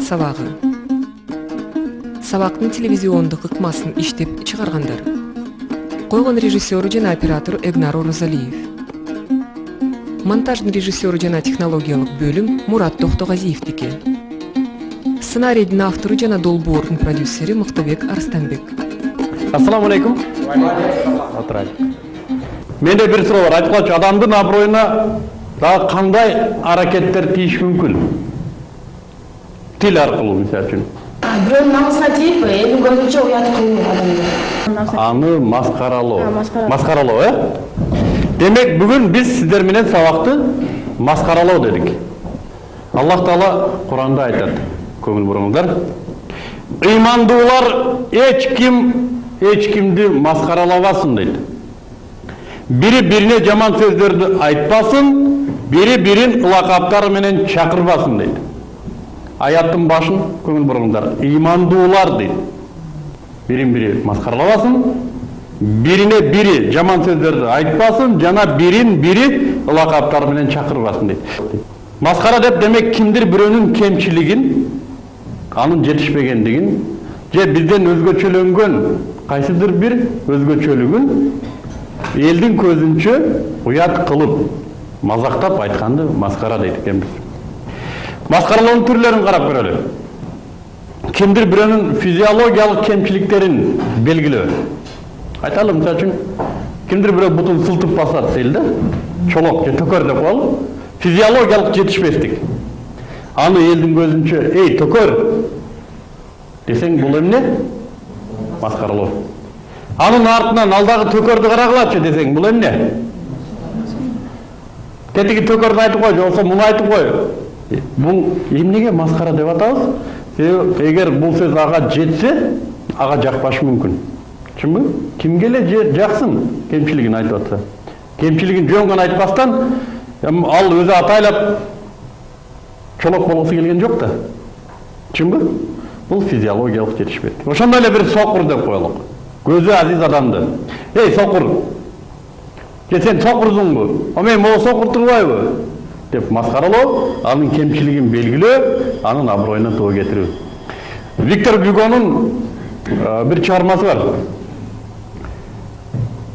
сабагы. Сабактын телевизиондук ыкмасын иштеп чыгаргандар. Койгон режиссеру жана оператору Эгнар Оразалиев. Монтаждын режиссеру жана технологиялык бөлүм Мурат Токтогазиевдики. Сценарийдин автору жана долбоордун продюсери Мыктыбек Арстанбек. Ассаламу алейкум. Отырайық. Менде бір суроо бар. Айтып коечу, адамдын аброюна дагы кандай аракеттер тийиш мүмкүн? Тил аркылуу, мисалы үчүн. Бирөөнүн намысына тийип, элдин көзүнчө уят кылуу адамды. Аны маскаралоо. Маскаралоо, Демек, бүгүн биз сиздер менен сабакты маскаралоо дедик. Аллах Таала Куранда айтат. Көңүл буруңуздар. Ыймандуулар эч кимди маскаралабасын дейт. Бири-бирине жаман сөздөрдү айтпасын, бири-бирин лакаптары менен чакырбасын дейт. Аяттын башын көңүл буруңдар. Ыймандуулар дейт. Бирин-бири маскаралабасын, бирине-бири жаман сөздөрдү айтпасын, жана бирин-бири лакаптары менен чакырбасын дейт. Маскара деп демек кимдир бирөөнүн кемчилигин, анын жетишпегендигин, же бизден өзгөчөлөнгөн кайсыдыр бир өзгөчөлүгүн элдин көзүнчө уят кылып, мазактап айтканды маскара дейт экенбиз. Маскаралоонун түрлөрүн карап көрөлү. Кимдир бирөөнүн физиологиялык кемчиликтерин белгилөө. Айталы, мисалы үчүн, кимдир бирөө бутун сылтып басат дейли да, чолок же төкөр деп коелу, физиологиялык жетишпестик. Аны элдин көзүнчө, эй, төкөр десең, бул эмне? Маскаралоо. Анын артынан алдагы төкөрдү карагылачы десең, бул эмне? Кетиги төкөрдү айтып кой, же болбосо муну айтып кой. Бул эмнеге маскара деп атабыз? Эгер бул сөз ага жетсе, ага жакпашы мүмкүн. Чынбы? Кимге эле жаксын кемчилигин айтып атса. Кемчилигин жөн гана айтпастан, ал өзү атайлап чолок болгусу келген жок да. Чынбы? Бул физиологиялык жетишпестик. Ошондой эле бир сокур деп коелук. Көзү азиз адамды. Эй, сокур. Же сен сокурсуңбу? Мен могу сокур турбайбы? Деп маскаралоо, анын кемчилигин белгилөө, анын аброюна тоо кетирүү. Виктор Гюгонун бир чыгармасы бар.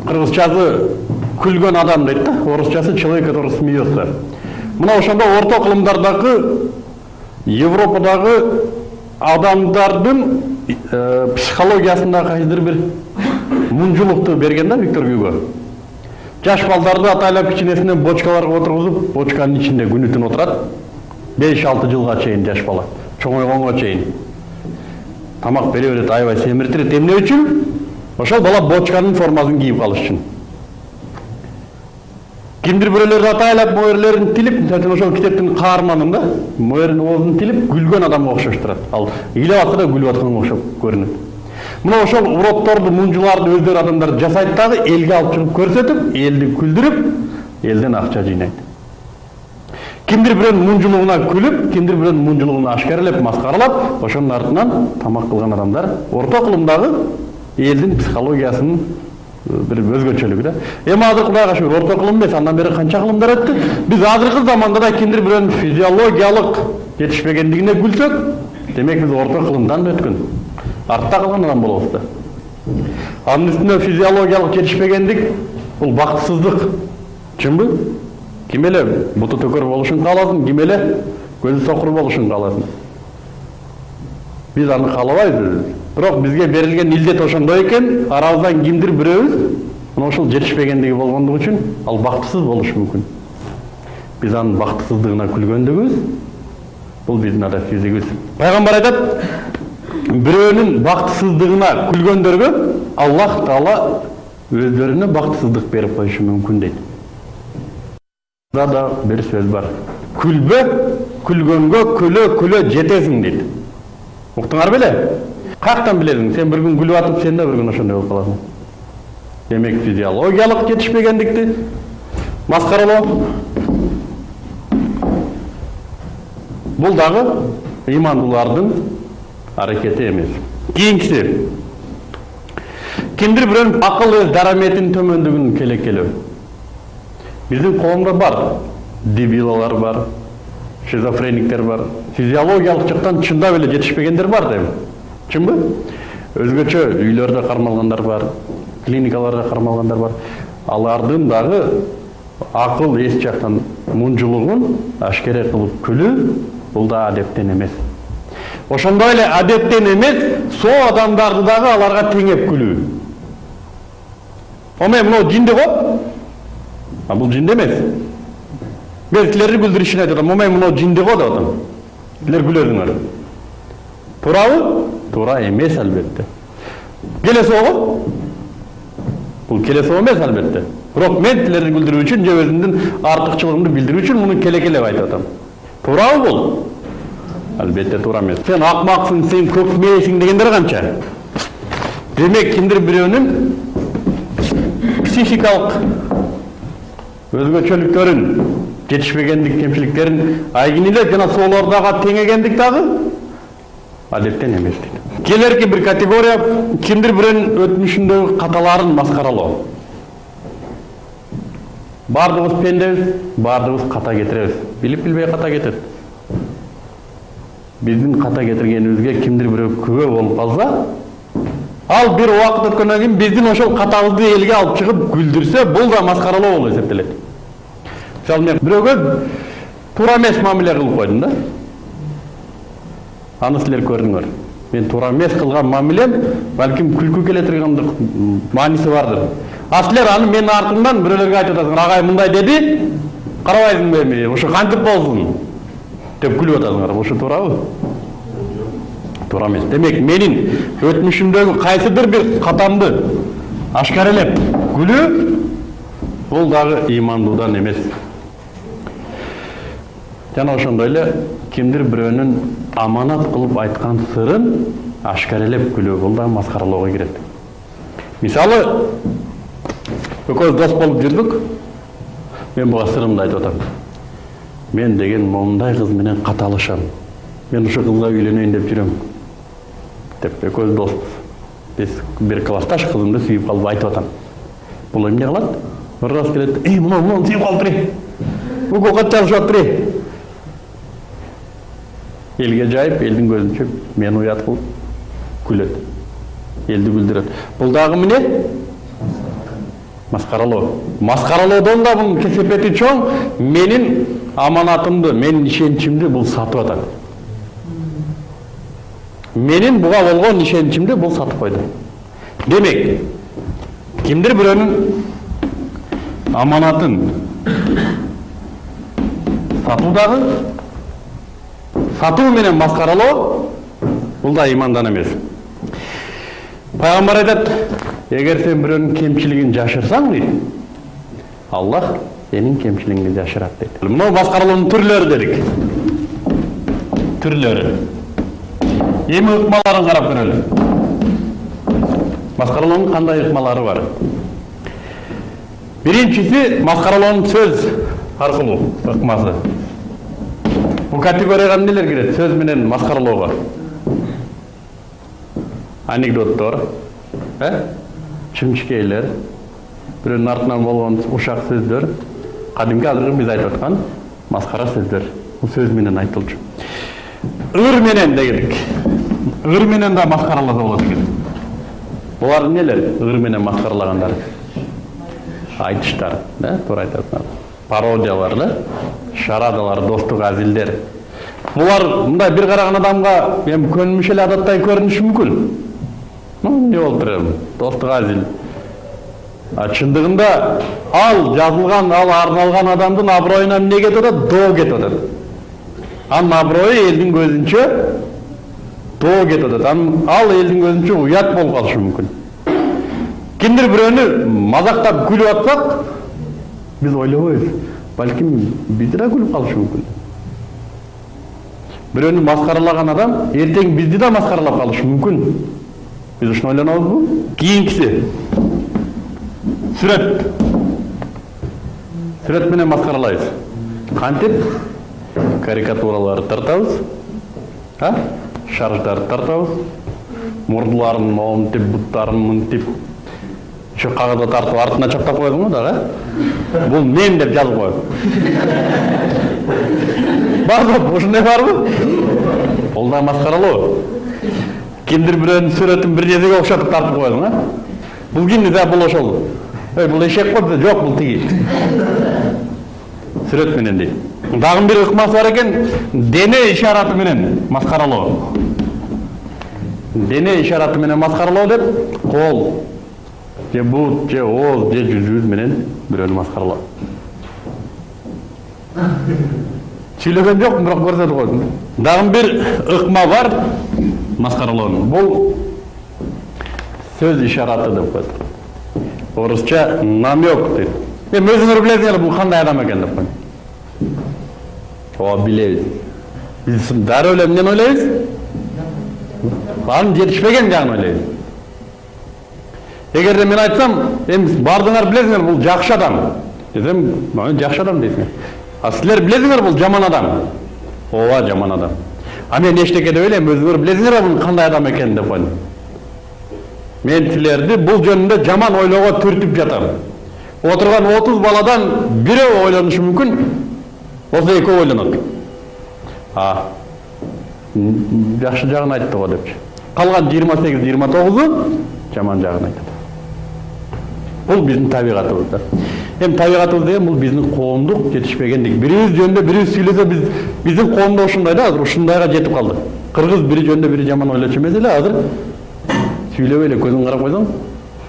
Кыргызчасы күлгөн адам дейт да, орусчасы человек, который смеется. Мына ошондо орто кылымдардагы Европадагы адамдардын психологиясында кайсыдыр бир мунжулукту берген да Виктор Гюго. Жаш балдарды атайлап кичинесинен бочкаларга отургузуп, бочканын ичинде күнү-түн отурат. 5-6 жылга чейин жаш бала, чоңойгонго чейин. Тамак бере берет, аябай семиртирет. Эмне үчүн? Ошол бала бочканын формасын кийип калыш үчүн. Кимдир бирөөлөрдү атайлап мөйрлерин тилип, мисалы ошол китептин каарманын да, мөйрүнүн оозун тилип, күлгөн адамга окшоштурат. Ал ыйлап атса да күлүп атканга окшоп көрүнөт. Мына ошол уродторду, мунжуларды өздөрү адамдар жасайт дагы, элге алып чыгып көрсөтүп, элди күлдүрүп, элден акча жыйнайт. Кимдир бирөөнүн мунжулугуна күлүп, кимдир бирөөнүн мунжулугуна ашкаралап, маскаралап, ошонун артынан тамак кылган адамдар орто кылымдагы элдин психологиясынын bir өзгөчөлүгү да. Эми азыр Кудайга шүгүр, орто кылым эмес, андан бери канча кылымдар өттү. Биз азыркы заманда да кимдир бирөөнүн физиологиялык жетишпегендигине күлсөк, демек биз орто кылымдан өткөн. Артта калган адам болобуз да. Анын үстүнө физиологиялык жетишпегендик бул бактысыздык. Чынбы? Ким эле буту төкөр болушун кааласын, ким эле көзү сокур болушун кааласын. Биз аны каалабайбыз. Бирок бизге берилген илдет ошондой экен, арабыздан кимдир бирөөбүз мына ошол жетишпегендиги болгондугу үчүн ал бактысыз болушу мүмкүн. Биз анын бактысыздыгына күлгөндүгүбүз, бул биздин адаптивдигибиз. Пайгамбар айтат, бирөөнүн бактысыздыгына күлгөндөргө Аллах Таала өздөрүнө бактысыздык берип коюшу мүмкүн дейт. Да бир сөз бар. Күлбө, күлгөнгө күлө жетесиң дейт. Уктуңар беле? Каяктан билесиң? Сен бир күн күлүп атып, сен да бир күн ошондой болуп каласың. Демек физиологиялык жетишпегендикти маскаралоо. Бул дагы ыймандуулардын аракети эмес. Кийинкиси. Кимдир бирөөнүн акыл өз дараметинин төмөндүгүн келекелөө. Биздин коомдо бар, дебилалар бар, шизофрениктер бар, физиологиялык жактан чындап эле жетишпегендер бар дейм. Чынбы? Өзгөчө үйлөрдө кармалгандар бар, клиникаларда кармалгандар бар. Алардын дагы акыл эс жактан мунжулугун ашкере кылып күлүү бул да адептен эмес. Ошондой эле адептен эмес, соо адамдарды дагы аларга теңеп күлүү. Мен мына жинди го? Бул жинди эмес. Мен силерди күлдүрүшүн айтып атам. Мен мына жинди го деп атам. Силер күлөсүңөр. Туурабы? Туура эмес албетте. Келесоого? Бул келесоо эмес албетте. Бирок мен силерди күлдүрүү үчүн же өзүмдүн артыкчылыгымды билдирүү үчүн муну келекелеп айтып атам. Туурабы бул? Албетте туура эмес. Сен акмаксың, сен көкмейсиң дегендер канча? Демек кимдир бирөөнүн психикалык өзгөчөлүктөрүн, жетишпегендик, кемчиликтерин айгинелеп жана соолордага теңегендик дагы адептен эмес дейт. Келерки бир категория кимдир бирөөнүн өтмүшүндөгү каталарын маскаралоо. Бардыгыбыз пендебиз, бардыгыбыз ката кетиребиз. Билип билбей ката кетет. Биздин ката кетиргенибизге кимдир бирөө күбө болуп калса, ал бир убакыт өткөндөн кийин биздин ошол катабызды элге алып чыгып күлдүрсө, бул да маскаралоо болуп эсептелет. Мисалы мен бирөөгө туура эмес мамиле кылып койдум да. Аны силер көрдүңөр. Мен туура эмес кылган мамилем балким күлкү келе тургандык мааниси бардыр. А силер аны менин артымдан бирөөлөргө айтып атасыңар, агай мындай деди, карабайсыңбы эми, ошо кантип болсун деп күлүп атасыңар. Ошо туурабы? Туура эмес. Демек менин өтмүшүмдөгү кайсыдыр бир катамды ашкарелеп күлүү бул дагы ыймандуудан эмес. Жана ошондой эле кимдир бирөөнүн аманат кылып айткан сырын ашкарелеп күлүү бул да маскаралоого кирет. Мисалы, экөөбүз дос болуп жүрдүк. Мен буга сырымды айтып атам. Мен деген момундай кыз менен каталышам. Мен ошо кызга үйлөнөйүн деп жүрөм. Деп экөөбүз доспуз. Биз бир классташ кызымды сүйүп калып айтып атам. Бул эмне кылат? Бир раз келет, мына сүйүп калыптыр. Буга кат чалышып атыр. Элге жайып, элдин көзүнчө мен уят кылып күлөт. Элди күлдүрөт. Бул дагы эмне? Маскаралоо. Маскаралоодон да бунун кесепети чоң. Менин аманатымды, менин ишеничимди бул сатып атат. Менин буга болгон ишеничимди бул сатып койду. Демек, кимдир бирөөнүн аманатын сатуу дагы, сатуу менен маскаралоо бул да ыймандан эмес. Пайгамбар айтат, эгер сен бирөөнүн кемчилигин жашырсаң дейт, Аллах сенин кемчилигиңди жашырат дейт. Мына маскаралоонун түрлөрү дедик. Түрлөрү. Эми ыкмаларын карап көрөлү. Маскаралоонун кандай ыкмалары бар? Биринчиси маскаралоонун сөз аркылуу ыкмасы. Бул категорияга эмнелер кирет? Сөз менен маскаралоого. Анекдоттор, чымчыкейлер, бирөөнүн артынан болгон ушак сөздөр, кадимки азыркы биз айтып аткан маскара сөздөр. Бул сөз менен айтылчу. Ыр менен дегендик. Ыр менен да маскараласа болот экен. Булар эмнелер? Ыр менен маскаралагандар. Айтыштар, туура айтасыңар. Пародиялар, шарадалар, достук азилдер. Булар мындай бир караган адамга эми көнмүш эле адаттай көрүнүшү мүмкүн. Не болуптур, достук азил. Чындыгында ал жазылган, ал арналган адамдын аброюна эмне кетип атат? Доо кетип атат. Анын аброю элдин көзүнчө доо кетип атат. Ал элдин көзүнчө уят болуп калышы мүмкүн. Кимдир бирөөнү мазактап күлүп атсак, биз ойлобойбуз. Балким биз да күлүп калышы мүмкүн. Бирөөнү маскаралаган адам эртең бизди да маскаралап калышы мүмкүн. Биз ушуну ойлонобузбу? Кийинкиси. Сүрөт. Сүрөт менен маскаралайбыз. Кантип? Карикатураларды тартабыз. Шарждарды тартабыз. Мурдуларын монтип, буттарын мынтип. Şu kağıda tartıp артына çaktap koydun mu da? Bul men деп жазып koyup. Бар mı? Uşun ne var mı? Ол да маскаралоо. Кимдир бирөөнүн сүрөтүн бир жерге окшотуп тартып койдуң, а? Бул ким да бул ошол. Бул эшек го жок, бул тиги. Сүрөт менен дейт. Дагы бир ыкмасы бар экен, дене ишараты менен маскаралоо. Дене ишараты менен маскаралоо деп, кол, же бут, же ооз, же жүз менен бирөөнү маскаралоо. Сүйлөгөн жок, бирок көрсөтүп койдум. Дагы бир ыкма бар маскаралоонун. Бул сөз ишараты деп коет. Орусча намек дейт. Эми өзүңөр билесиңер бул кандай адам экен деп коет. Ооба билебиз. Биз дароо эле эмнени ойлойбуз? Анын жетишпеген жагын ойлойбуз. Эгерде мен айтсам, эми бардыңар билесиңер бул жакшы адам десем, мага жакшы адам дейсиңер. А силер билесиңер бул жаман адам. Ооба жаман адам. А мен эчтеке деп элем, өзүңөр билесиңер бул кандай адам экенин деп койдум. Мен силерди бул жөнүндө жаман ойлоого түртүп жатам. Отурган 30 баладан бирөө ойлонушу мүмкүн, осы экөө ойлонот. Жакшы жагын айтты го депчи. Калган 28-29-у жаман жагын айтат. Бул биздин табигатыбыз. Эми табигатыбыз деген бул биздин коомдук жетишпегендик. Бирибиз жөнүндө бирибиз сүйлөсө биздин коомдо ушундай да, азыр ушундайга жетип калды. Кыргыз бири жөнүндө бири жаман ойлочу эмес эле, азыр сүйлөбөй эле көзүн карап койсоң,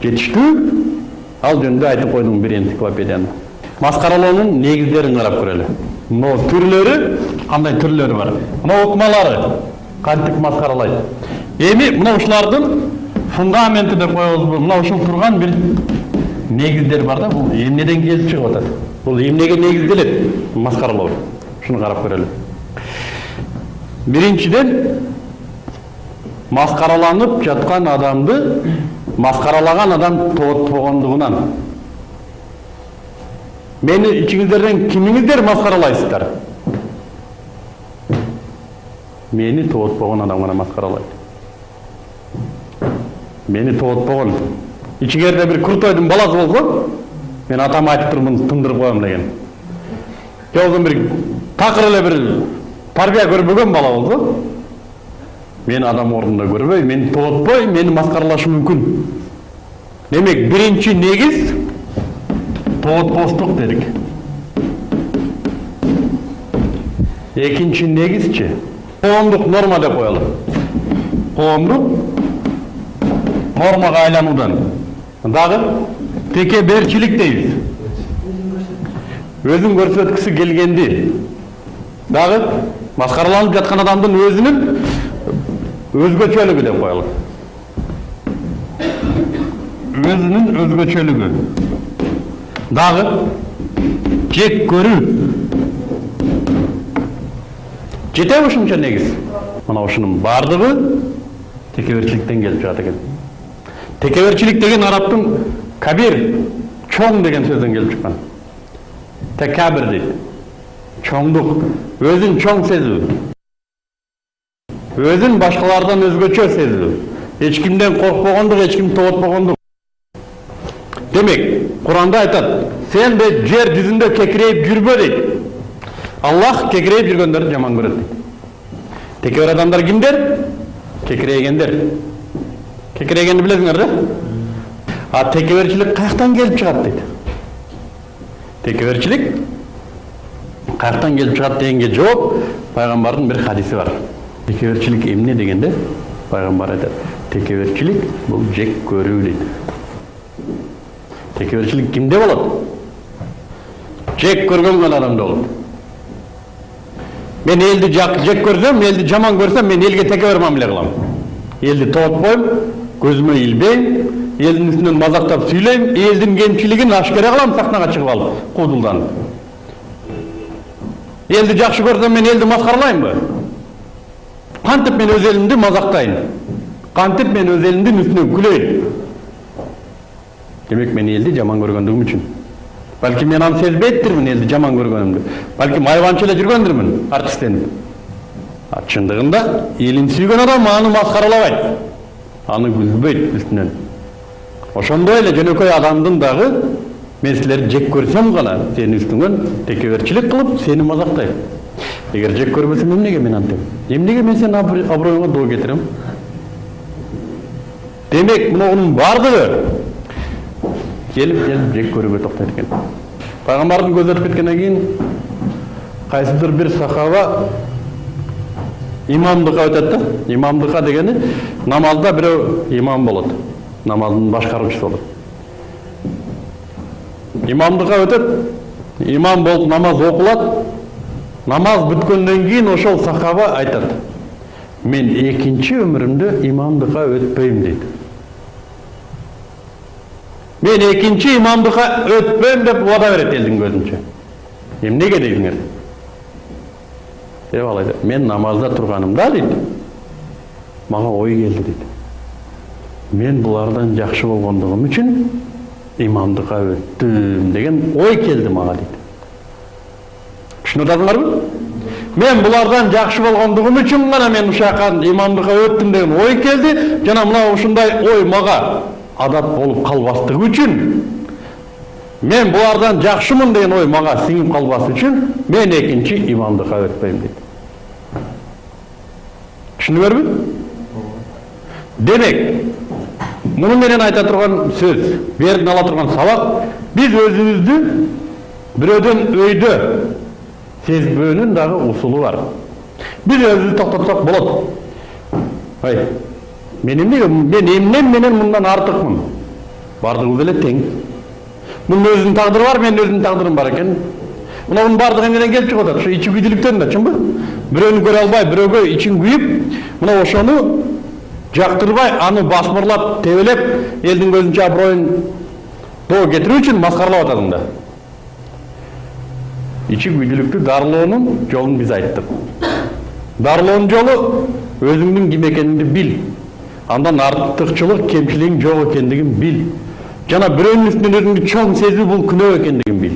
жетиштүү. Ал жөнүндө айтып койдум бир энциклопедияны. Маскаралоонун негиздерин карап көрөлү. Мына түрлөрү, кандай түрлөрү бар. Мына ыкмалары кантип маскаралайт. Эми мына ушулардын фундаменти деп коебузбу? Мына ушул турган бир негиздер бар да, бул эмнеден келип чыгып атат? Бул эмнеге негизделет маскаралоо? Шуну карап көрөлү. Биринчиден, маскараланып жаткан адамды маскаралаган адам тоотпогондугунан. Мени ичиңиздерден кимиңиздер маскаралайсыздар? Мени тоотпогон адам гана маскаралайт. Мени тоотпогон. Ичиңерде бир Куртойдун баласы болсо, мен атама айтып турмун, тындырып коем деген. Жолдон бир такыр эле бир тарбия көрбөгөн бала болсо, мен адам ордунда көрбөй, мени тоотпой, мени маскаралашы мүмкүн. Демек, биринчи негиз тоотпостук дедик. Экинчи негизчи коомдук норма деп коелу. Коомдук нормага айлануудан. Дагы теке берчилик дейбиз. Өзүн көрсөткүсү келгенди. Дагы маскараланып жаткан адамдын өзүнүн өзгөчөлүгү деп коелу. Өзүнүн өзгөчөлүгү. Дагы жек көрүү. Жетеби ушунча негиз? Мына ушунун бардыгы текеберчиликтен келип чыгат экен. Текеберчилик деген арабтын кабир, чоң деген сөздөн келип чыккан. Такабир дейт. Чоңдук, өзүн чоң сезүү. Өзүн башкалардан өзгөчө сезүү. Эч кимден коркпогондук, эч кимди тоотпогондук. Демек, Куранда айтат, сен де жер жүзүндө кекирейип жүрбө дейт. Аллах кекирейип жүргөндөрдү жаман көрөт дейт. Текебер адамдар кимдер? Кекирейгендер. Кекирейгенди билесиңер да? А текеберчилик каяктан келип чыгат дейт. Текеберчилик каяктан келип чыгат дегенге жооп пайгамбардын бир хадиси бар. Текеберчилик эмне дегенде пайгамбар айтат, текеберчилик бул жек көрүү дейт. Текеберчилик кимде болот? Жек көргөн адамда болот. Мен элди жек көрсөм, элди жаман көрсөм, мен элге текебер мамиле кылам. Элди тоотпойм, көзүмө илбейм, элдин үстүнөн мазактап сүйлөйм, элдин кемчилигин ашкера кылам, сахнага чыгып алып, куудулданып. Элди жакшы көрсөм, мен элди маскаралаймбы? Кантип мен өз элимди мазактайм? Кантип мен өз элимдин үстүнөн күлөйм? Демек мен элди жаман көргөндүгүм үчүн. Балки мен аны сезбейттирмин, элди жаман көргөнүмдү. Балки майбанчы эле жүргөндүрмүн, артисттенип. Чындыгында элин сүйгөн адам аны маскаралабайт. Аны күлбөйт үстүнөн. Ошондой эле жөнөкөй адамдын дагы Мен силерди жек көрсөм гана сенин үстүңөн текеберчилик кылып сени мазактайм. Эгер жек көрбөсөм эмнеге мен антем? Эмнеге мен сенин аброюңа доо кетирем? Демек, мунун бардыгы келип жек көрүүгө токтойт экен. Пайгамбардын көзү өтүп кеткенден кийин кайсыдыр бир сахаба имамдыкка өтөт да. Имамдыкка дегени намазда бирөө имам болот. Намаздын башкаруучусу болот. Имамдыкка өтөт, имам болуп намаз окулат. Намаз бүткөндөн кийин ошол сахаба айтат: "Мен экинчи өмүрүмдө имамдыкка өтпөйм" дейт. Мен экинчи имамдыкка өтпөйм деп убада берет элдин көзүнчө. Эмнеге дейсиңер? Деп алайды. Мен намазда турганымда дейт. Мага ой келди дейт. Мен булардан жакшы болгондугум үчүн имамдыкка өттүм деген ой келди мага дейт. Түшүнүп атасыңарбы? Мен булардан жакшы болгондугум үчүн гана мен ушака имамдыкка өттүм деген ой келди. Жана мына ушундай ой мага адат болуп калбастыгы үчүн, мен булардан жакшымын деген ой мага сиңип калбас үчүн мен экинчи имамдыкка өтпөйм дейт. Түшүнүңөрбү? Демек, муну менен айта турган сөз, бу жерден ала турган сабак, биз өзүбүздү бирөөдөн өйдө сезбөөнүн дагы усулу бар. Биз өзүбүздү токтотсок болот. Мен эмнем менен мындан артыкмын? Бардыгыбыз эле тең. Мунун өзүнүн тагдыры бар, менин өзүмдүн тагдырым бар экен. Мунун бардыгы эмнеден келип чыгып атат? Ушу ичи күйдүлүктөн да, чынбы? Бирөөнү көрө албай, бирөөгө ичин күйүп, мына ошону жактырбай, аны басмырлап, тебелеп, элдин көзүнчө аброюн доо кетирүү үчүн маскаралап атасың да. Ичи күйдүлүктү дарылоонун жолун биз айттык. Дарылоонун жолу өзүңдүн ким экениңди бил. Андан артыкчылык, кемчилигиң жок экендигин бил. Жана бирөөнүн үстүнөн өзүңдү чоң сезүү бул күнөө экендигин бил.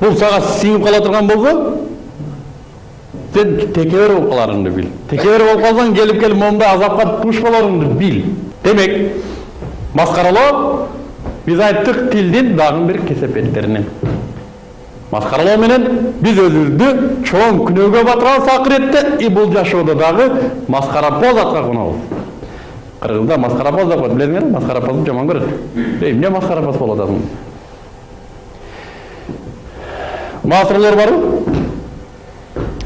Бул сага сиңип кала турган болсо, сен текебер болуп каларыңды бил. Текебер болуп калсаң, келип момундай азапка туш болоруңду бил. Демек, маскаралоо биз айттык тилдин дагы бир кесепеттеринен. Маскаралоо менен биз өзүбүздү чоң күнөөгө батырабыз акыретте, и бул жашоодо дагы маскарапоз атка конобуз. Кыргызда маскарапоз деп коет, билесиңерби? Маскарапозду жаман көрөт. Эмне маскарапоз болуп атасың? Маасырлар барбы?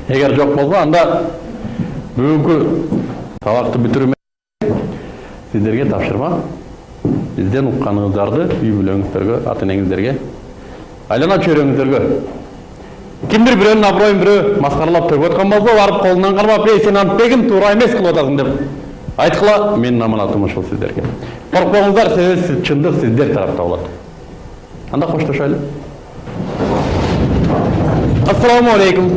Эгер жок болсо, анда бүгүнкү сабакты бүтүрүү менен сиздерге тапшырма. Бизден укканыңыздарды үй бүлөңүздөргө, ата-энеңиздерге, айлана чөйрөңүздөргө. Кимдир бирөөнүн аброюн бирөө маскаралап төгүп аткан болсо, барып колунан кармап, сен антпегим туура эмес кылып атасың деп айткыла, менин аманатым ушул сиздерге. Коркпоңуздар, себеби чындык сиздер тарапта болот. Анда коштошайлы. Ассаламу алейкум.